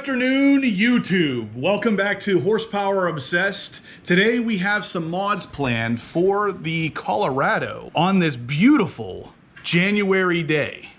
afternoon, YouTube. Welcome back to Horsepower Obsessed. Today we have some mods planned for the Colorado on this beautiful January day.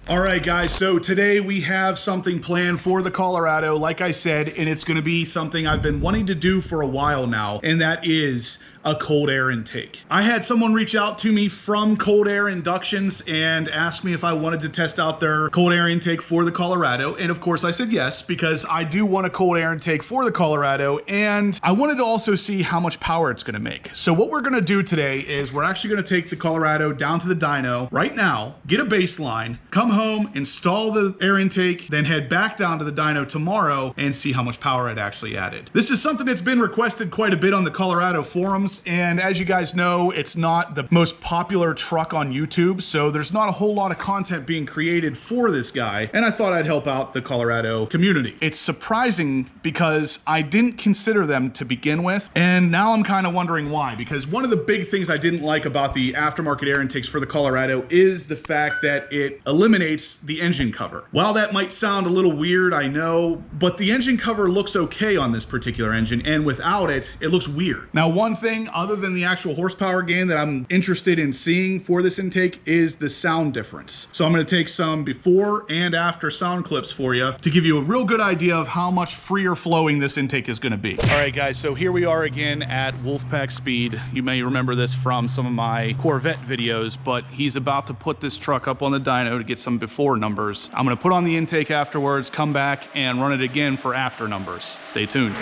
All right, guys, so today we have something planned for the Colorado, like I said, and it's gonna be something I've been wanting to do for a while now, and that is a cold air intake. I had someone reach out to me from Cold Air Inductions and ask me if I wanted to test out their cold air intake for the Colorado, and of course I said yes, because I do want a cold air intake for the Colorado, and I wanted to also see how much power it's gonna make. So what we're gonna do today is we're actually gonna take the Colorado down to the dyno right now, get a baseline, come home, install the air intake, then head back down to the dyno tomorrow and see how much power it actually added. This is something that's been requested quite a bit on the Colorado forums, and as you guys know, it's not the most popular truck on YouTube, so there's not a whole lot of content being created for this guy, and I thought I'd help out the Colorado community. It's surprising because I didn't consider them to begin with, and now I'm kind of wondering why, because one of the big things I didn't like about the aftermarket air intakes for the Colorado is the fact that it eliminates the engine cover. While that might sound a little weird, I know, but the engine cover looks okay on this particular engine, and without it, it looks weird. Now, one thing other than the actual horsepower gain that I'm interested in seeing for this intake is the sound difference. So I'm going to take some before and after sound clips for you to give you a real good idea of how much freer flowing this intake is going to be. All right, guys, so here we are again at Wolfpack Speed. You may remember this from some of my Corvette videos, but he's about to put this truck up on the dyno to get some before numbers. I'm going to put on the intake afterwards, come back and run it again for after numbers. Stay tuned.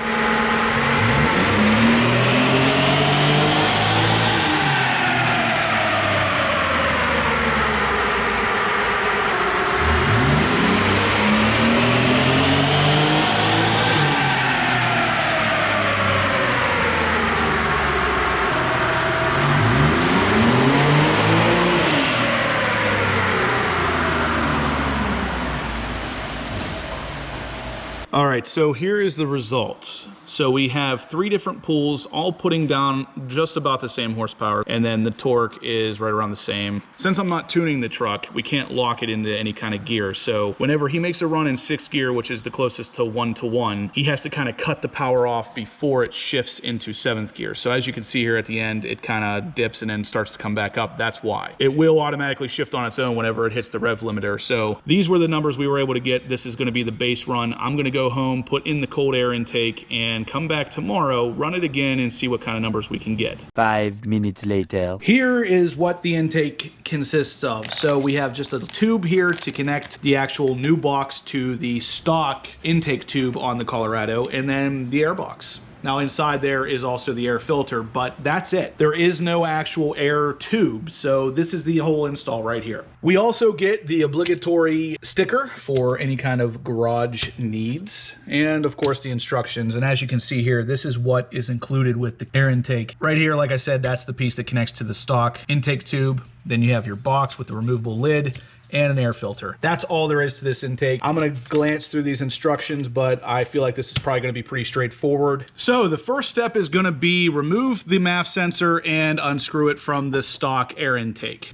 All right, so here is the results. So we have 3 different pulls, all putting down just about the same horsepower, and then the torque is right around the same. Since I'm not tuning the truck, we can't lock it into any kind of gear. So whenever he makes a run in 6th gear, which is the closest to 1-to-1, he has to kind of cut the power off before it shifts into 7th gear. So as you can see here at the end, it kind of dips and then starts to come back up. That's why. It will automatically shift on its own whenever it hits the rev limiter. So these were the numbers we were able to get. This is going to be the base run. I'm going to go home, put in the cold air intake, and come back tomorrow, run it again, and see what kind of numbers we can get. 5 minutes later. Here is what the intake consists of. So we have just a tube here to connect the actual new box to the stock intake tube on the Colorado, and then the air box. Now inside there is also the air filter, but that's it. There is no actual air tube, so this is the whole install right here. We also get the obligatory sticker for any kind of garage needs, and of course the instructions. And as you can see here, this is what is included with the air intake. Right here, like I said, that's the piece that connects to the stock intake tube. Then you have your box with the removable lid and an air filter. That's all there is to this intake. I'm gonna glance through these instructions, but I feel like this is probably gonna be pretty straightforward. So the first step is gonna be remove the MAF sensor and unscrew it from the stock air intake.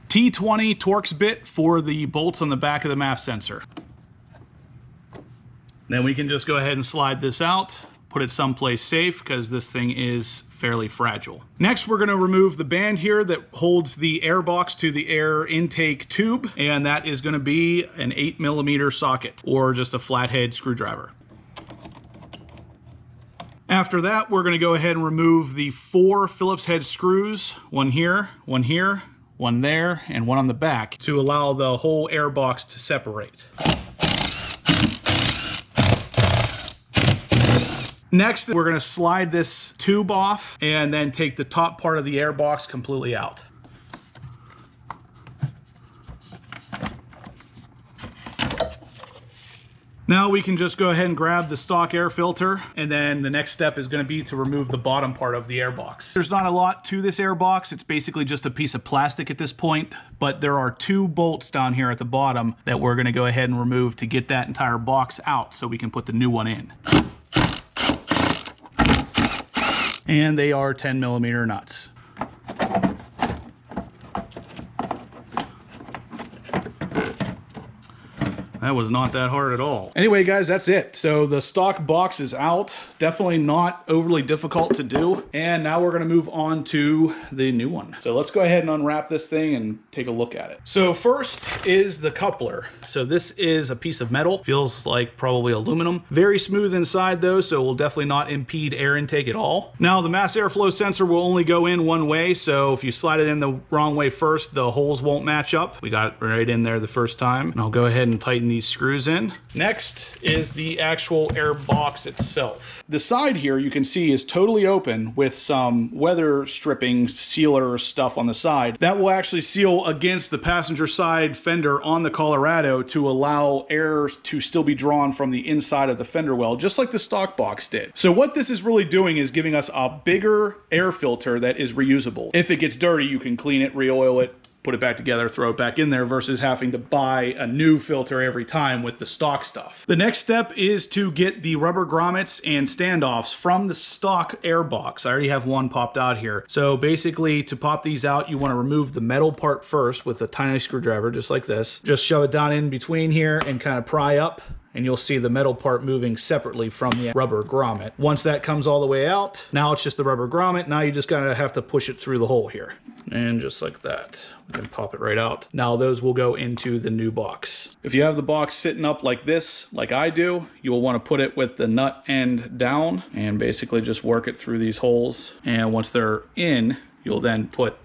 T20 Torx bit for the bolts on the back of the MAF sensor. Then we can just go ahead and slide this out, put it someplace safe because this thing is fairly fragile. Next, we're gonna remove the band here that holds the air box to the air intake tube, and that is gonna be an 8mm socket or just a flathead screwdriver. After that, we're gonna go ahead and remove the 4 Phillips head screws, one here, one here, one there, and one on the back to allow the whole air box to separate. Next, we're gonna slide this tube off and then take the top part of the air box completely out. Now we can just go ahead and grab the stock air filter, and then the next step is going to be to remove the bottom part of the air box. There's not a lot to this air box. It's basically just a piece of plastic at this point, but there are 2 bolts down here at the bottom that we're going to go ahead and remove to get that entire box out so we can put the new one in. and they are 10mm nuts. That was not that hard at all. Anyway, guys, that's it. So the stock box is out. Definitely not overly difficult to do. And now we're gonna move on to the new one. So let's go ahead and unwrap this thing and take a look at it. So first is the coupler. So this is a piece of metal. Feels like probably aluminum. Very smooth inside though, so it will definitely not impede air intake at all. Now the mass airflow sensor will only go in one way. So if you slide it in the wrong way first, the holes won't match up. We got it right in there the first time. And I'll go ahead and tighten these screws in. Next is the actual air box itself. The side here you can see is totally open with some weather stripping sealer stuff on the side that will actually seal against the passenger side fender on the Colorado to allow air to still be drawn from the inside of the fender well, just like the stock box did. So what this is really doing is giving us a bigger air filter that is reusable. If it gets dirty, you can clean it, re-oil it, put it back together, throw it back in there versus having to buy a new filter every time with the stock stuff. The next step is to get the rubber grommets and standoffs from the stock air box. I already have one popped out here. So basically to pop these out, you want to remove the metal part first with a tiny screwdriver, just like this. Just shove it down in between here and kind of pry up, and you'll see the metal part moving separately from the rubber grommet. Once that comes all the way out, now it's just the rubber grommet. Now you just gotta have to push it through the hole here. And just like that, we can pop it right out. Now those will go into the new box. If you have the box sitting up like this, like I do, you will wanna put it with the nut end down and basically just work it through these holes. And once they're in, you'll then put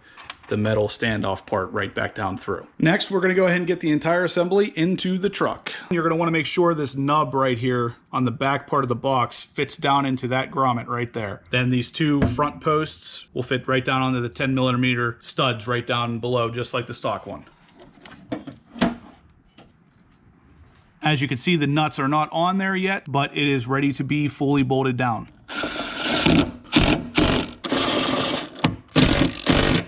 the metal standoff part right back down through. Next, we're gonna go ahead and get the entire assembly into the truck. You're gonna wanna make sure this nub right here on the back part of the box fits down into that grommet right there. Then these two front posts will fit right down onto the 10mm studs right down below, just like the stock one. As you can see, the nuts are not on there yet, but it is ready to be fully bolted down.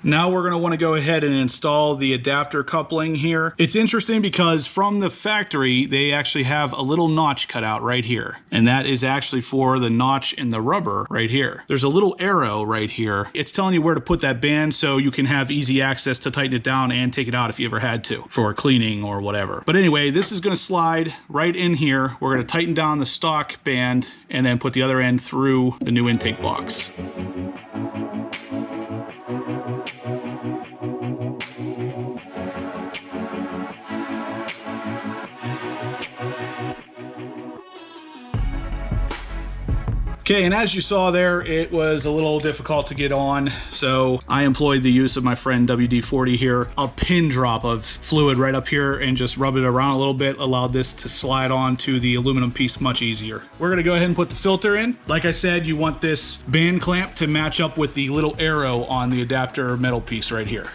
Now we're gonna wanna go ahead and install the adapter coupling here. It's interesting because from the factory, they actually have a little notch cut out right here. And that is actually for the notch in the rubber right here. There's a little arrow right here. It's telling you where to put that band so you can have easy access to tighten it down and take it out if you ever had to for cleaning or whatever. But anyway, this is gonna slide right in here. We're gonna tighten down the stock band and then put the other end through the new intake box. Okay, and as you saw there, it was a little difficult to get on, so I employed the use of my friend WD-40 here. A pin drop of fluid right up here and just rub it around a little bit, allowed this to slide on to the aluminum piece much easier. We're gonna go ahead and put the filter in. Like I said, you want this band clamp to match up with the little arrow on the adapter metal piece right here.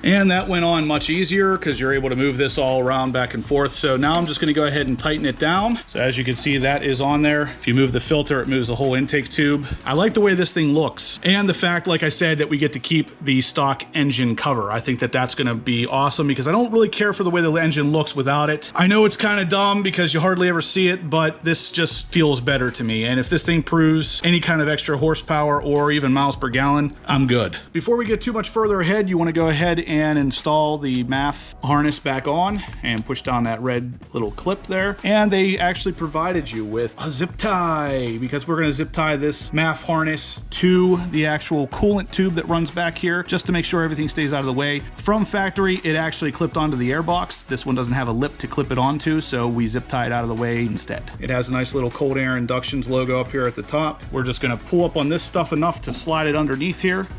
And that went on much easier because you're able to move this all around back and forth. So now I'm just gonna go ahead and tighten it down. So as you can see, that is on there. If you move the filter, it moves the whole intake tube. I like the way this thing looks. And the fact, like I said, that we get to keep the stock engine cover. I think that that's gonna be awesome because I don't really care for the way the engine looks without it. I know it's kind of dumb because you hardly ever see it, but this just feels better to me. And if this thing proves any kind of extra horsepower or even miles per gallon, I'm good. Before we get too much further ahead, you wanna go ahead and install the MAF harness back on and push down that red little clip there. And they actually provided you with a zip tie because we're gonna zip tie this MAF harness to the actual coolant tube that runs back here just to make sure everything stays out of the way. From factory, it actually clipped onto the airbox. This one doesn't have a lip to clip it onto, so we zip tie it out of the way instead. It has a nice little cold air inductions logo up here at the top. We're just gonna pull up on this stuff enough to slide it underneath here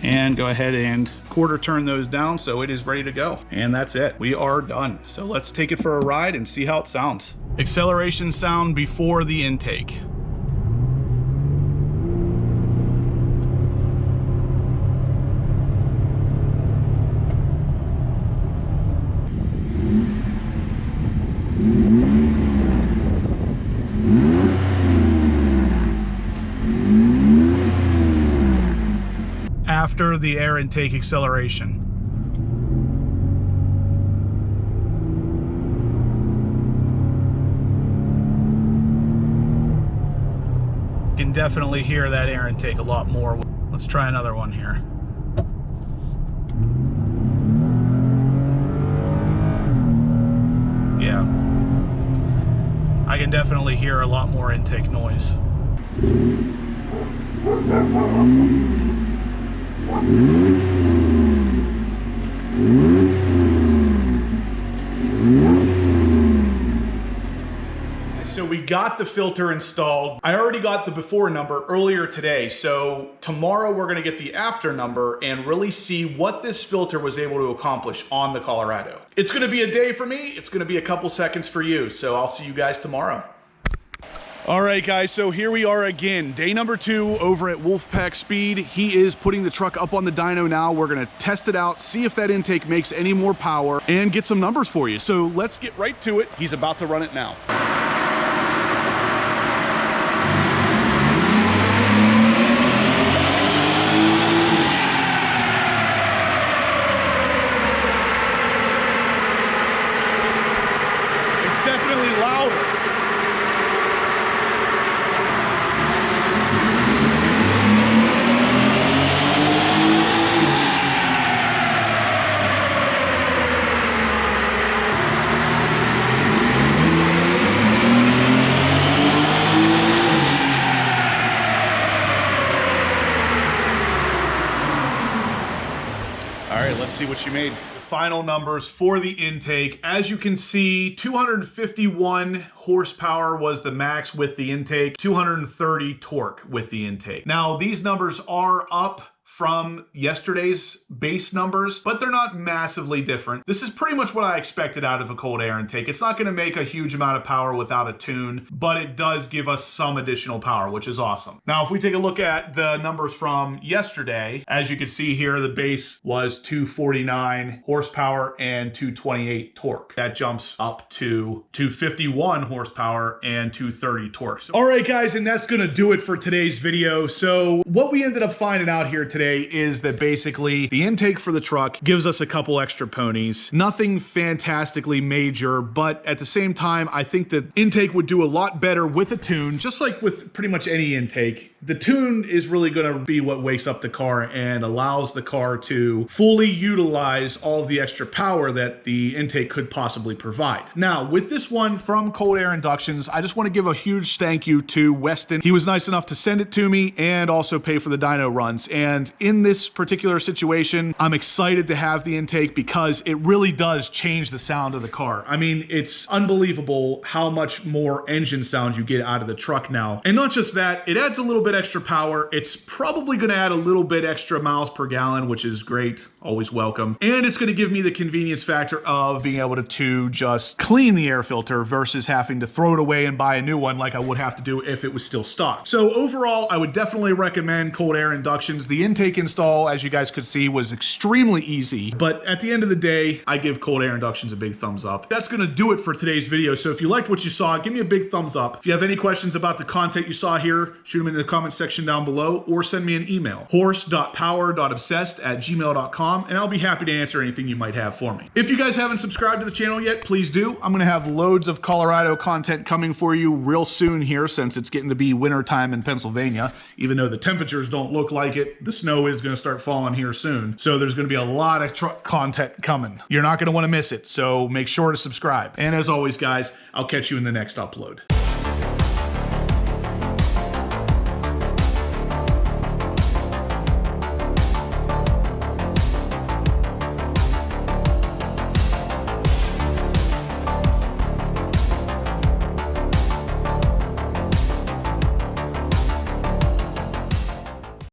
and go ahead and quarter turn those down so it is ready to go. And that's it. We are done. So let's take it for a ride and see how it sounds. Acceleration sound before the intake. After the air intake acceleration. can definitely hear that air intake a lot more. Let's try another one here. Yeah. I can definitely hear a lot more intake noise. So we got the filter installed. I already got the before number earlier today. So tomorrow we're gonna get the after number and really see what this filter was able to accomplish on the Colorado. It's gonna be a day for me. It's gonna be a couple seconds for you. So I'll see you guys tomorrow. All right, guys, so here we are again. Day number 2 over at Wolfpack Speed. He is putting the truck up on the dyno now. We're gonna test it out, see if that intake makes any more power, and get some numbers for you. So let's get right to it. He's about to run it now. It's definitely louder. All right, let's see what you made. The final numbers for the intake. As you can see, 251 horsepower was the max with the intake, 230 torque with the intake. Now, these numbers are up from yesterday's base numbers, but they're not massively different. This is pretty much what I expected out of a cold air intake. It's not gonna make a huge amount of power without a tune, but it does give us some additional power, which is awesome. Now, if we take a look at the numbers from yesterday, as you can see here, the base was 249 horsepower and 228 torque. That jumps up to 251 horsepower and 230 torque. All right, guys, and that's gonna do it for today's video. So what we ended up finding out here today is that basically the intake for the truck gives us a couple extra ponies. Nothing fantastically major, but at the same time, I think that intake would do a lot better with a tune, just like with pretty much any intake. The tune is really gonna be what wakes up the car and allows the car to fully utilize all of the extra power that the intake could possibly provide. Now, with this one from Cold Air Inductions, I just wanna give a huge thank you to Weston. He was nice enough to send it to me and also pay for the dyno runs. And in this particular situation, I'm excited to have the intake because it really does change the sound of the car. I mean, it's unbelievable how much more engine sound you get out of the truck now. And not just that, it adds a little bit extra power. It's probably gonna add a little bit extra miles per gallon, which is great, always welcome. And it's gonna give me the convenience factor of being able to just clean the air filter versus having to throw it away and buy a new one like I would have to do if it was still stock. So overall, I would definitely recommend Cold Air Inductions. The intake install, as you guys could see, was extremely easy, but at the end of the day, I give Cold Air Inductions a big thumbs up. That's gonna do it for today's video. So if you liked what you saw, give me a big thumbs up. If you have any questions about the content you saw here, shoot them in the comment section down below or send me an email, horse.power.obsessed@gmail.com, and I'll be happy to answer anything you might have for me. If you guys haven't subscribed to the channel yet, please do. I'm gonna have loads of Colorado content coming for you real soon here since it's getting to be winter time in Pennsylvania. Even though the temperatures don't look like it, the snow is gonna start falling here soon. So there's gonna be a lot of truck content coming. You're not gonna wanna miss it, so make sure to subscribe. And as always, guys, I'll catch you in the next upload.